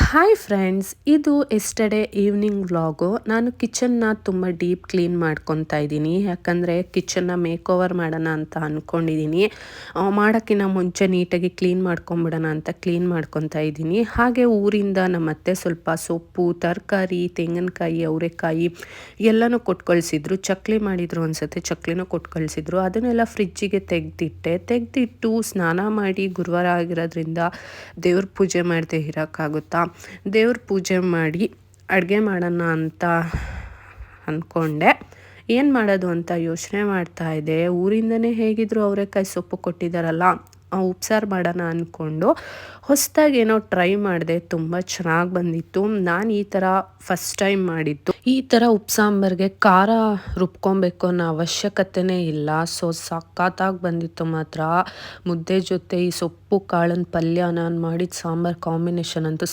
Hi friends, ಇದು yesterday evening vlog. ನಾನು ಕಿಚನ್ನ ತುಂಬ ಡೀಪ್ ಕ್ಲೀನ್ ಮಾಡ್ಕೊತಾ ಇದ್ದೀನಿ. ಯಾಕಂದರೆ ಕಿಚನ್ನ ಮೇಕ್ ಓವರ್ ಮಾಡೋಣ ಅಂತ ಅಂದ್ಕೊಂಡಿದ್ದೀನಿ. ಮಾಡೋಕ್ಕಿಂತ ಮುಂಚೆ ನೀಟಾಗಿ ಕ್ಲೀನ್ ಮಾಡ್ಕೊಂಬಿಡೋಣ ಅಂತ ಕ್ಲೀನ್ ಮಾಡ್ಕೊತಾ ಇದ್ದೀನಿ. ಹಾಗೆ ಊರಿಂದ ನಮ್ಮ ಅತ್ತೆ ಸ್ವಲ್ಪ ಸೊಪ್ಪು, ತರಕಾರಿ, ತೆಂಗಿನಕಾಯಿ, ಅವರೆಕಾಯಿ ಎಲ್ಲನೂ ಕೊಟ್ಟು ಕಳಿಸಿದ್ರು. ಚಕ್ಲಿ ಮಾಡಿದರು ಅನಿಸುತ್ತೆ, ಚಕ್ಲಿನೂ ಕೊಟ್ಟು ಕಳಿಸಿದ್ರು. ಅದನ್ನೆಲ್ಲ ಫ್ರಿಜ್ಜಿಗೆ ತೆಗೆದಿಟ್ಟು ಸ್ನಾನ ಮಾಡಿ ಗುರುವಾರ ಆಗಿರೋದ್ರಿಂದ ದೇವ್ರ ಪೂಜೆ ಮಾಡದೆ ಇರೋಕ್ಕಾಗುತ್ತಾ, ದೇವ್ರ ಪೂಜೆ ಮಾಡಿ ಅಡುಗೆ ಮಾಡೋಣ ಅಂತ ಅಂದ್ಕೊಂಡೆ. ಏನು ಮಾಡೋದು ಅಂತ ಯೋಚನೆ ಮಾಡ್ತಾ ಇದ್ದೆ. ಊರಿಂದನೇ ಹೇಗಿದ್ರು ಅವರೆಕಾಯಿ ಸೊಪ್ಪು ಕೊಟ್ಟಿದ್ದಾರಲ್ಲ, ಉಪ್ಸಾರು ಮಾಡೋಣ ಅಂದ್ಕೊಂಡು ಹೊಸದಾಗಿ ಏನೋ ಟ್ರೈ ಮಾಡಿದೆ. ತುಂಬ ಚೆನ್ನಾಗಿ ಬಂದಿತ್ತು. ನಾನು ಈ ಥರ ಫಸ್ಟ್ ಟೈಮ್ ಮಾಡಿದ್ದು. ಈ ಥರ ಉಪ್ಸಾಂಬಾರಿಗೆ ಖಾರ ರುಬ್ಕೊಬೇಕು ಅನ್ನೋ ಅವಶ್ಯಕತೆನೇ ಇಲ್ಲ. ಸೊ ಸಖತ್ತಾಗಿ ಬಂದಿತ್ತು ಮಾತ್ರ. ಮುದ್ದೆ ಜೊತೆ ಈ ಸೊಪ್ಪು ಕಾಳಿನ ಪಲ್ಯ ನಾನು ಮಾಡಿದ ಸಾಂಬಾರು ಕಾಂಬಿನೇಷನ್ ಅಂತೂ